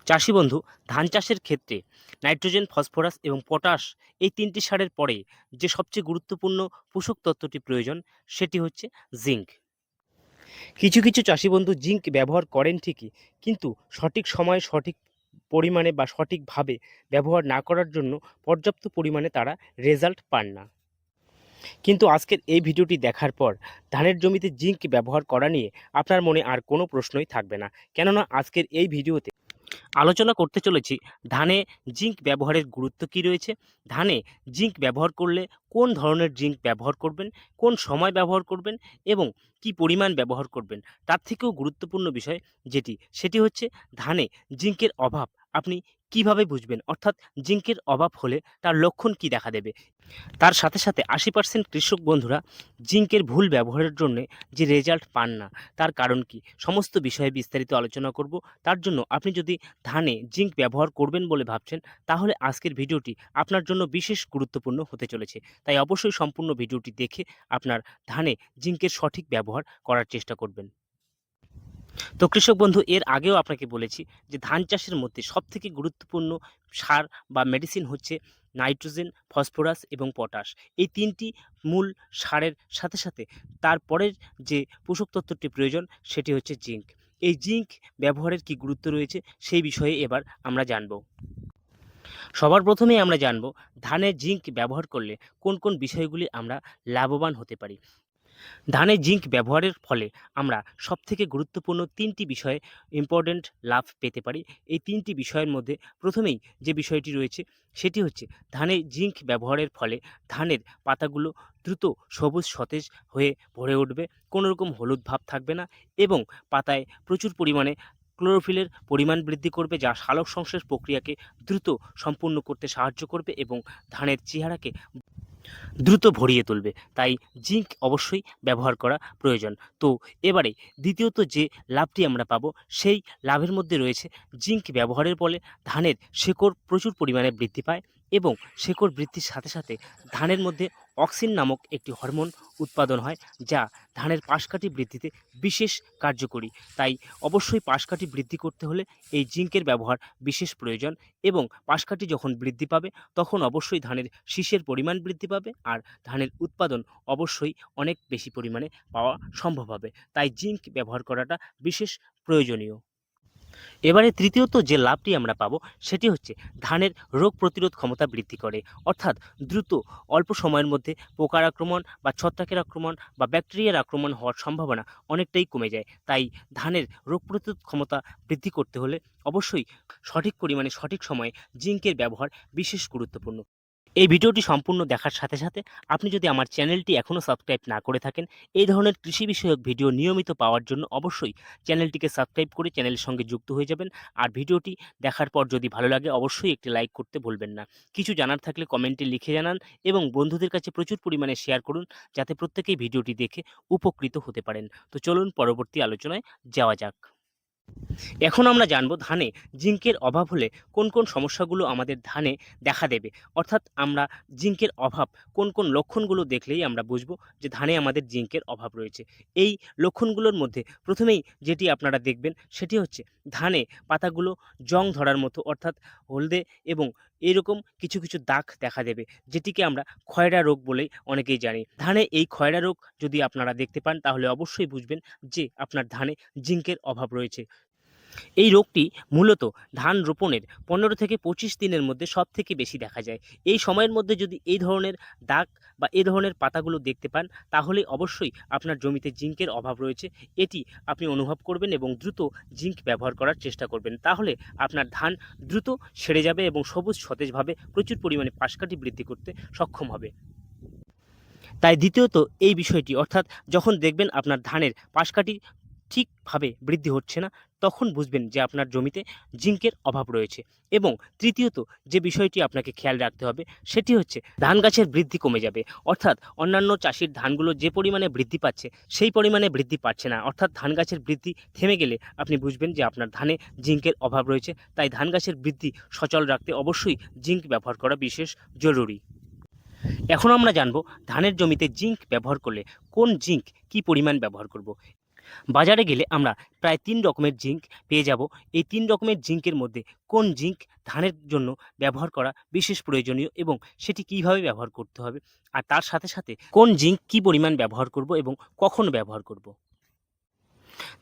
চাষি বন্ধু, ধান চাষের ক্ষেত্রে নাইট্রোজেন, ফসফরাস এবং পটাশ এই ৩টি সারের পরে যে সবচেয়ে গুরুত্বপূর্ণ পোষক তত্ত্বটি প্রয়োজন সেটি হচ্ছে জিঙ্ক। কিছু চাষি বন্ধু জিঙ্ক ব্যবহার করেন ঠিকই, কিন্তু সঠিক সময়ে সঠিক পরিমাণে বা সঠিকভাবে ব্যবহার না করার জন্য পর্যাপ্ত পরিমাণে তারা রেজাল্ট পান না। কিন্তু আজকের এই ভিডিওটি দেখার পর ধানের জমিতে জিঙ্ক ব্যবহার করা নিয়ে আপনার মনে আর কোনো প্রশ্নই থাকবে না, কেননা আজকের এই ভিডিওতে আলোচনা করতে চলেছি ধানে জিঙ্ক ব্যবহারের গুরুত্ব কী রয়েছে, ধানে জিঙ্ক ব্যবহার করলে কোন ধরনের জিঙ্ক ব্যবহার করবেন, কোন সময় ব্যবহার করবেন এবং কি পরিমাণ ব্যবহার করবেন। তার থেকেও গুরুত্বপূর্ণ বিষয় সেটি হচ্ছে ধানে জিঙ্কের অভাব আপনি কিভাবে বুঝবেন, অর্থাৎ জিঙ্কের অভাব হলে তার লক্ষণ কি দেখা দেবে। তার সাথে সাথে 80% কৃষক বন্ধুরা জিঙ্কের ভুল ব্যবহারের জন্য যে রেজাল্ট পান না, তার কারণ কি, সমস্ত বিষয়ে বিস্তারিত আলোচনা করব। তার জন্য আপনি যদি ধানে জিঙ্ক ব্যবহার করবেন বলে ভাবছেন, তাহলে আজকের ভিডিওটি আপনার জন্য বিশেষ গুরুত্বপূর্ণ হতে চলেছে। তাই অবশ্যই সম্পূর্ণ ভিডিওটি দেখে আপনার ধানে জিঙ্কের সঠিক ব্যবহার করার চেষ্টা করবেন। তো কৃষক বন্ধু, এর আগেও আপনাকে বলেছি যে ধান চাষের মধ্যে সবথেকে গুরুত্বপূর্ণ সার বা মেডিসিন হচ্ছে নাইট্রোজেন, ফসফরাস এবং পটাশ। এই ৩টি মূল সারের সাথে সাথে তারপরের যে পোষক তত্ত্বটি প্রয়োজন সেটি হচ্ছে জিঙ্ক। এই জিঙ্ক ব্যবহারের কি গুরুত্ব রয়েছে সেই বিষয়ে এবার আমরা জানব। সবার প্রথমেই আমরা জানব ধানে জিঙ্ক ব্যবহার করলে কোন কোন বিষয়গুলি আমরা লাভবান হতে পারি। ধানে জিঙ্ক ব্যবহারের ফলে আমরা সবথেকে গুরুত্বপূর্ণ ৩টি বিষয়ে ইম্পর্ট্যান্ট লাভ পেতে পারি। এই ৩টি বিষয়ের মধ্যে প্রথমেই যে বিষয়টি রয়েছে সেটি হচ্ছে ধানে জিঙ্ক ব্যবহারের ফলে ধানের পাতাগুলো দ্রুত সবুজ সতেজ হয়ে ভরে উঠবে, কোনো রকম হলুদ ভাব থাকবে না এবং পাতায় প্রচুর পরিমাণে ক্লোরোফিলের পরিমাণ বৃদ্ধি করবে, যা সালোকসংশ্লেষ প্রক্রিয়াকে দ্রুত সম্পূর্ণ করতে সাহায্য করবে এবং ধানের চেহারাকে দ্রুত ভরিয়ে তুলবে। তাই জিঙ্ক অবশ্যই ব্যবহার করা প্রয়োজন। তো এবারে দ্বিতীয়ত যে লাভটি আমরা পাবো, সেই লাভের মধ্যে রয়েছে জিঙ্ক ব্যবহারের ফলে ধানের শেকড় প্রচুর পরিমাণে বৃদ্ধি পায় এবং শেকড় বৃদ্ধির সাথে সাথে ধানের মধ্যে অক্সিন নামক একটি হরমোন উৎপাদন হয়, যা ধানের পাশকাঠি বৃদ্ধিতে বিশেষ কার্যকরী। তাই অবশ্যই পাশকাঠি বৃদ্ধি করতে হলে এই জিঙ্কের ব্যবহার বিশেষ প্রয়োজন এবং পাশকাঠি যখন বৃদ্ধি পাবে তখন অবশ্যই ধানের শীষের পরিমাণ বৃদ্ধি পাবে আর ধানের উৎপাদন অবশ্যই অনেক বেশি পরিমাণে পাওয়া সম্ভব হবে। তাই জিঙ্ক ব্যবহার করাটা বিশেষ প্রয়োজনীয়। এবারে তৃতীয়ত যে লাভটি আমরা পাবো সেটি হচ্ছে ধানের রোগ প্রতিরোধ ক্ষমতা বৃদ্ধি করে, অর্থাৎ দ্রুত অল্প সময়ের মধ্যে পোকার আক্রমণ বা ছত্রাকের আক্রমণ বা ব্যাকটেরিয়ার আক্রমণ হওয়ার সম্ভাবনা অনেকটাই কমে যায়। তাই ধানের রোগ প্রতিরোধ ক্ষমতা বৃদ্ধি করতে হলে অবশ্যই সঠিক পরিমাণে সঠিক সময়ে জিঙ্কের ব্যবহার বিশেষ গুরুত্বপূর্ণ। এই ভিডিওটি সম্পূর্ণ দেখার সাথে সাথে আপনি যদি আমার চ্যানেলটি এখনও সাবস্ক্রাইব না করে থাকেন, এই ধরনের কৃষি বিষয়ক ভিডিও নিয়মিত পাওয়ার জন্য অবশ্যই চ্যানেলটিকে সাবস্ক্রাইব করে চ্যানেলের সঙ্গে যুক্ত হয়ে যাবেন। আর ভিডিওটি দেখার পর যদি ভালো লাগে অবশ্যই একটি লাইক করতে ভুলবেন না। কিছু জানার থাকলে কমেন্টে লিখে জানান এবং বন্ধুদের কাছে প্রচুর পরিমাণে শেয়ার করুন, যাতে প্রত্যেকেই ভিডিওটি দেখে উপকৃত হতে পারেন। তো চলুন পরবর্তী আলোচনায় যাওয়া যাক। এখন আমরা জানবো ধানে জিঙ্কের অভাব হলে কোন কোন সমস্যাগুলো আমাদের ধানে দেখা দেবে, অর্থাৎ আমরা জিঙ্কের অভাব কোন কোন লক্ষণগুলো দেখলেই আমরা বুঝবো যে ধানে আমাদের জিঙ্কের অভাব রয়েছে। এই লক্ষণগুলোর মধ্যে প্রথমেই যেটি আপনারা দেখবেন সেটি হচ্ছে ধানে পাতাগুলো জং ধরার মতো, অর্থাৎ হলদে এবং এরকম কিছু দাগ দেখা দেবে, যেটিকে আমরা খয়রা রোগ বলেই অনেকেই জানি। ধানে এই খয়রা রোগ যদি আপনারা দেখতে পান তাহলে অবশ্যই বুঝবেন যে আপনার ধানে জিঙ্কের অভাব রয়েছে। এই রোগটি মূলত ধান রোপণের 15 থেকে 25 দিনের মধ্যে সবথেকে বেশি দেখা যায়। এই সময়ের মধ্যে যদি এই ধরনের দাগ বা এই ধরনের পাতাগুলো দেখতে পান তাহলে অবশ্যই আপনার জমিতে জিঙ্কের অভাব রয়েছে। এটি আপনি অনুভব করবেন এবং দ্রুত জিঙ্ক ব্যবহার করার চেষ্টা করবেন। তাহলে আপনার ধান দ্রুত সেরে যাবে এবং সবুজ সতেজভাবে প্রচুর পরিমাণে পাশকাঠি বৃদ্ধি করতে সক্ষম হবে। তাই দ্বিতীয়ত এই বিষয়টি, অর্থাৎ যখন দেখবেন আপনার ধানের পাশকাঠি ঠিকভাবে বৃদ্ধি হচ্ছে না, তখন বুঝবেন যে আপনার জমিতে জিঙ্কের অভাব রয়েছে। এবং তৃতীয়ত যে বিষয়টি আপনাকে খেয়াল রাখতে হবে সেটি হচ্ছে ধান গাছের বৃদ্ধি কমে যাবে, অর্থাৎ অন্যান্য চাষির ধানগুলো যে পরিমাণে বৃদ্ধি পাচ্ছে সেই পরিমাণে বৃদ্ধি পাচ্ছে না, অর্থাৎ ধান গাছের বৃদ্ধি থেমে গেলে আপনি বুঝবেন যে আপনার ধানে জিঙ্কের অভাব রয়েছে। তাই ধান গাছের বৃদ্ধি সচল রাখতে অবশ্যই জিঙ্ক ব্যবহার করা বিশেষ জরুরি। এখন আমরা জানব ধানের জমিতে জিঙ্ক ব্যবহার করলে কোন জিঙ্ক কী পরিমাণ ব্যবহার করব। বাজারে গেলে আমরা প্রায় ৩ রকমের জিঙ্ক পেয়ে যাব। এই ৩ রকমের জিঙ্কের মধ্যে কোন জিঙ্ক ধানের জন্য ব্যবহার করা বিশেষ প্রয়োজনীয় এবং সেটি কিভাবে ব্যবহার করতে হবে, আর তার সাথে সাথে কোন জিঙ্ক কী পরিমাণ ব্যবহার করব এবং কখন ব্যবহার করব।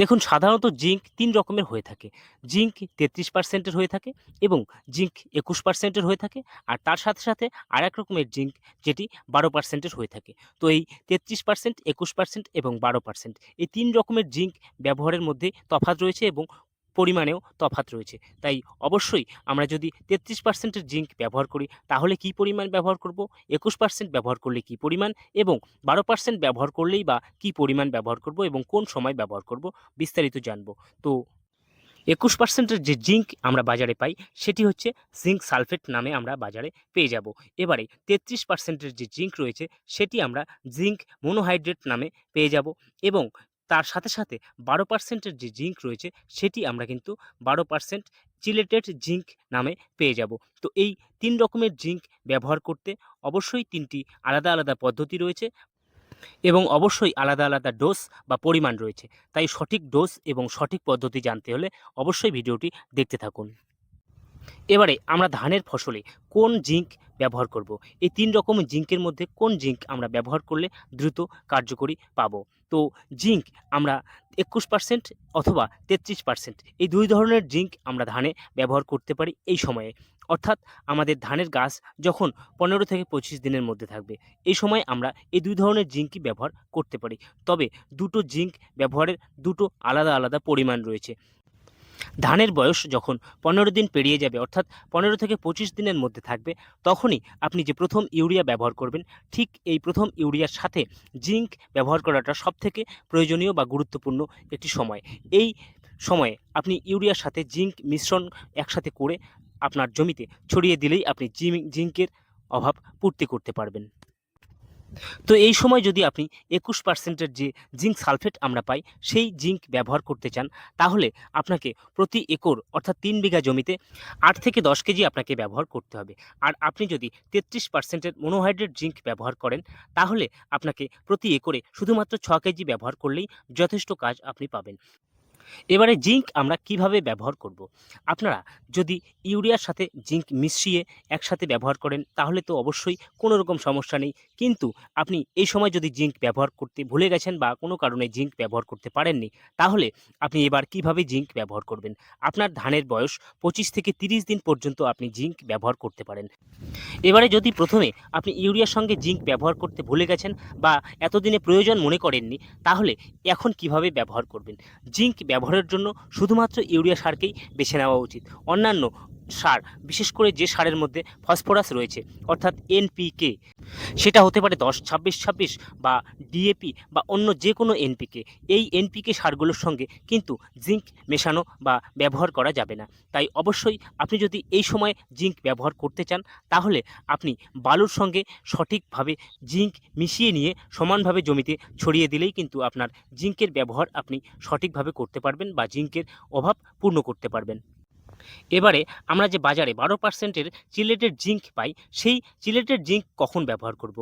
দেখুন, সাধারণত জিঙ্ক ৩ রকমের হয়ে থাকে। জিঙ্ক ৩৩% হয়ে থাকে এবং জিঙ্ক ২১% হয়ে থাকে, আর তার সাথে সাথে আরেক রকমের জিঙ্ক যেটি ১২% হয়ে থাকে। তো এই ৩৩%, ২১% এবং ১২% এই ৩ রকমের জিঙ্ক ব্যবহারের মধ্যে তফাৎ রয়েছে এবং পরিমাণেও তফাৎ রয়েছে। তাই অবশ্যই আমরা যদি ৩৩% এর জিঙ্ক ব্যবহার করি তাহলে কী পরিমাণ ব্যবহার করব, ২১% ব্যবহার করলে কী পরিমাণ এবং ১২% ব্যবহার করলেই বা কী পরিমাণ ব্যবহার করব এবং কোন সময় ব্যবহার করব, বিস্তারিত জানব। তো ২১% এর যে জিঙ্ক আমরা বাজারে পাই সেটি হচ্ছে জিঙ্ক সালফেট নামে আমরা বাজারে পেয়ে যাব। এবারে ৩৩% এর যে জিঙ্ক রয়েছে সেটি আমরা জিঙ্ক মোনোহাইড্রেট নামে পেয়ে যাব এবং তার সাথে সাথে ১২% এর যে জিঙ্ক রয়েছে সেটি আমরা কিন্তু ১২% চিলেটেড জিঙ্ক নামে পেয়ে যাব। তো এই ৩ রকমের জিঙ্ক ব্যবহার করতে অবশ্যই ৩টি আলাদা আলাদা পদ্ধতি রয়েছে এবং অবশ্যই আলাদা আলাদা ডোজ বা পরিমাণ রয়েছে। তাই সঠিক ডোজ এবং সঠিক পদ্ধতি জানতে হলে অবশ্যই ভিডিওটি দেখতে থাকুন। এবারে আমরা ধানের ফসলে কোন জিঙ্ক ব্যবহার করব, এই ৩ রকমের জিঙ্কের মধ্যে কোন জিঙ্ক আমরা ব্যবহার করলে দ্রুত কার্যকরী পাবো। তো জিঙ্ক আমরা ২১% অথবা ৩৩% এই ২ ধরনের জিঙ্ক আমরা ধানে ব্যবহার করতে পারি এই সময়ে। অর্থাৎ আমাদের ধানের গাছ যখন ১৫ থেকে ২৫ দিনের মধ্যে থাকবে, এই সময় আমরা এই ২ ধরনের জিঙ্কই ব্যবহার করতে পারি। তবে দুটো জিঙ্ক ব্যবহারের দুটো আলাদা আলাদা পরিমাণ রয়েছে। ধানের বয়স যখন ১৫ দিন পেরিয়ে যাবে, অর্থাৎ ১৫ থেকে ২৫ দিনের মধ্যে থাকবে, তখনই আপনি যে প্রথম ইউরিয়া ব্যবহার করবেন, ঠিক এই প্রথম ইউরিয়ার সাথে জিঙ্ক ব্যবহার করাটা সবথেকে প্রয়োজনীয় বা গুরুত্বপূর্ণ একটি সময়। এই সময়ে আপনি ইউরিয়ার সাথে জিঙ্ক মিশ্রণ একসাথে করে আপনার জমিতে ছড়িয়ে দিলেই আপনি জিঙ্কের অভাব পূর্তি করতে পারবেন। তো এই সময় যদি আপনি ২১% এর যে জিঙ্ক সালফেট আমরা পাই সেই জিঙ্ক ব্যবহার করতে চান, তাহলে আপনাকে প্রতি একর অর্থাৎ ৩ বিঘা জমিতে ৮ থেকে ১০ কেজি আপনাকে ব্যবহার করতে হবে। আর আপনি যদি ৩৩% এর মোনোহাইড্রেট জিঙ্ক ব্যবহার করেন তাহলে আপনাকে প্রতি একরে শুধুমাত্র ৬ কেজি ব্যবহার করলেই যথেষ্ট কাজ আপনি পাবেন। এবারে জিঙ্ক আমরা কিভাবে ব্যবহার করব? আপনারা যদি ইউরিয়ার সাথে জিঙ্ক মিশিয়ে একসাথে ব্যবহার করেন তাহলে তো অবশ্যই কোনো রকম সমস্যা নেই। কিন্তু আপনি এই সময় যদি জিঙ্ক ব্যবহার করতে ভুলে গেছেন বা কোনো কারণে জিঙ্ক ব্যবহার করতে পারেননি, তাহলে আপনি এবার কিভাবে জিঙ্ক ব্যবহার করবেন? আপনার ধানের বয়স ২৫ থেকে ৩০ দিন পর্যন্ত আপনি জিঙ্ক ব্যবহার করতে পারেন। এবারে যদি প্রথমে আপনি ইউরিয়ার সঙ্গে জিঙ্ক ব্যবহার করতে ভুলে গেছেন বা এতদিনে প্রয়োজন মনে করেননি, তাহলে এখন কিভাবে ব্যবহার করবেন? জিঙ্ক ব্যবহারের জন্য শুধুমাত্র ইউরিয়া সারকেই বেছে নেওয়া উচিত। অন্যান্য সার, বিশেষ করে যে সারের মধ্যে ফসফরাস রয়েছে অর্থাৎ এনপিকে, সেটা হতে পারে ১০-২৬-২৬ বা ডিএপি বা অন্য যে কোনো এনপিকে, এই এনপিকে সারগুলোর সঙ্গে কিন্তু জিঙ্ক মেশানো বা ব্যবহার করা যাবে না। তাই অবশ্যই আপনি যদি এই সময় জিঙ্ক ব্যবহার করতে চান তাহলে আপনি বালুর সঙ্গে সঠিকভাবে জিঙ্ক মিশিয়ে নিয়ে সমানভাবে জমিতে ছড়িয়ে দিলেই কিন্তু আপনার জিঙ্কের ব্যবহার আপনি সঠিকভাবে করতে পারবেন বা জিঙ্কের অভাব পূর্ণ করতে পারবেন। এবারে আমরা যে বাজারে ১২% এর চিলেটেড জিঙ্ক পাই, সেই চিলেটেড জিঙ্ক কখন ব্যবহার করব?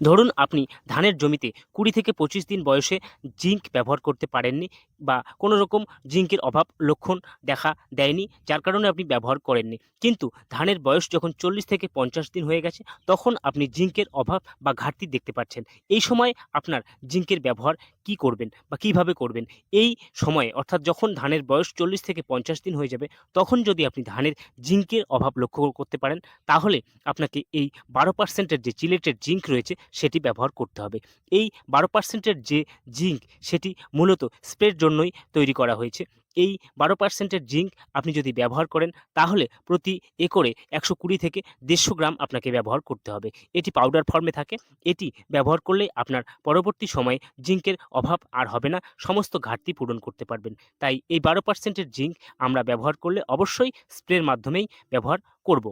ধরুন আপনি ধানের জমিতে ২০ থেকে ২৫ দিন বয়সে জিঙ্ক ব্যবহার করতে পারেননি বা কোনো রকম জিঙ্কের অভাব লক্ষণ দেখা দেয়নি, যার কারণে আপনি ব্যবহার করেননি। কিন্তু ধানের বয়স যখন ৪০ থেকে ৫০ দিন হয়ে গেছে তখন আপনি জিঙ্কের অভাব বা ঘাটতি দেখতে পাচ্ছেন। এই সময় আপনার জিঙ্কের ব্যবহার কি করবেন বা কিভাবে করবেন? এই সময়ে অর্থাৎ যখন ধানের বয়স ৪০ থেকে ৫০ দিন হয়ে যাবে তখন যদি আপনি ধানের জিঙ্কের অভাব লক্ষ্য করতে পারেন তাহলে আপনাকে এই ১২% এর যে চিলেটেড জিঙ্ক রয়েছে সেটি ব্যবহার করতে হবে। এই ১২% এর যে জিঙ্ক সেটি মূলত স্প্রের জন্যই তৈরি করা হয়েছে। এই ১২% এর জিঙ্ক আপনি যদি ব্যবহার করেন তাহলে প্রতি একরে ১২০ থেকে ১৫০ গ্রাম আপনাকে ব্যবহার করতে হবে। এটি পাউডার ফর্মে থাকে। এটি ব্যবহার করলে আপনার পরবর্তী সময়ে জিঙ্কের অভাব আর হবে না, সমস্ত ঘাটতি পূরণ করতে পারবেন। তাই এই ১২% এর জিঙ্ক আমরা ব্যবহার করলে অবশ্যই স্প্রের মাধ্যমেই ব্যবহার করব।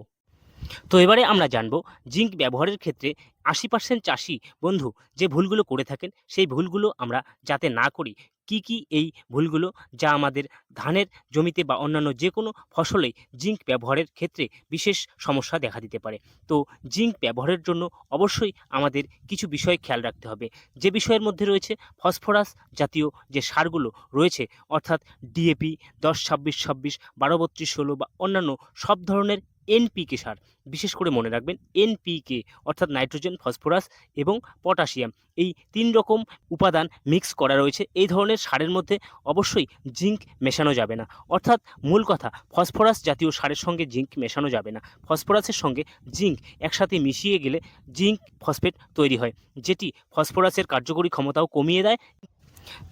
তো এবারে আমরা জানব জিঙ্ক ব্যবহারের ক্ষেত্রে ৮০% চাষি বন্ধু যে ভুলগুলো করে থাকেন সেই ভুলগুলো আমরা যাতে না করি কি কি এই ভুলগুলো যা আমাদের ধানের জমিতে বা অন্যান্য যে কোনো ফসলেই জিঙ্ক ব্যবহারের ক্ষেত্রে বিশেষ সমস্যা দেখা দিতে পারে। তো জিঙ্ক ব্যবহারের জন্য অবশ্যই আমাদের কিছু বিষয় খেয়াল রাখতে হবে, যে বিষয়ের মধ্যে রয়েছে ফসফরাস জাতীয় যে সারগুলো রয়েছে, অর্থাৎ ডিএপি 10-26-26, 12-32-16 বা অন্যান্য সব ধরনের এনপিকে সার, বিশেষ করে মনে রাখবেন এনপিকে অর্থাৎ নাইট্রোজেন, ফসফরাস এবং পটাশিয়াম, এই 3 রকম উপাদান মিক্স করা রয়েছে। এই ধরনের সারের মধ্যে অবশ্যই জিঙ্ক মেশানো যাবে না, অর্থাৎ মূল কথা ফসফরাস জাতীয় সারের সঙ্গে জিঙ্ক মেশানো যাবে না। ফসফরাসের সঙ্গে জিঙ্ক একসাথে মিশিয়ে গেলে জিঙ্ক ফসফেট তৈরি হয়, যেটি ফসফরাসের কার্যকরী ক্ষমতাও কমিয়ে দেয়,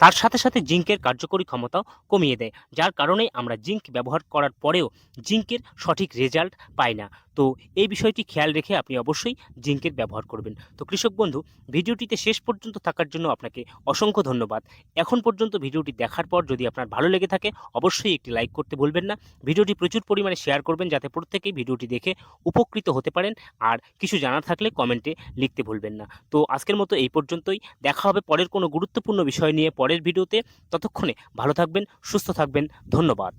তার সাথে সাথে জিঙ্কের কার্যকরী ক্ষমতাও কমিয়ে দেয়, যার কারণে আমরা জিঙ্ক ব্যবহার করার পরেও জিঙ্কের সঠিক রেজাল্ট পাই না। তো এই বিষয়টি খেয়াল রেখে আপনি অবশ্যই জিঙ্কের ব্যবহার করবেন। তো কৃষক বন্ধু, ভিডিওটিতে শেষ পর্যন্ত থাকার জন্য আপনাকে অসংখ্য ধন্যবাদ। এখন পর্যন্ত ভিডিওটি দেখার পর যদি আপনার ভালো লেগে থাকে অবশ্যই একটি লাইক করতে ভুলবেন না। ভিডিওটি প্রচুর পরিমাণে শেয়ার করবেন যাতে প্রত্যেকেই ভিডিওটি দেখে উপকৃত হতে পারেন, আর কিছু জানার থাকলে কমেন্টে লিখতে ভুলবেন না। তো আজকের মতো এই পর্যন্তই, দেখা হবে পরের কোনো গুরুত্বপূর্ণ বিষয় নিয়ে পরের ভিডিওতে। ততক্ষণে ভালো থাকবেন, সুস্থ থাকবেন, ধন্যবাদ।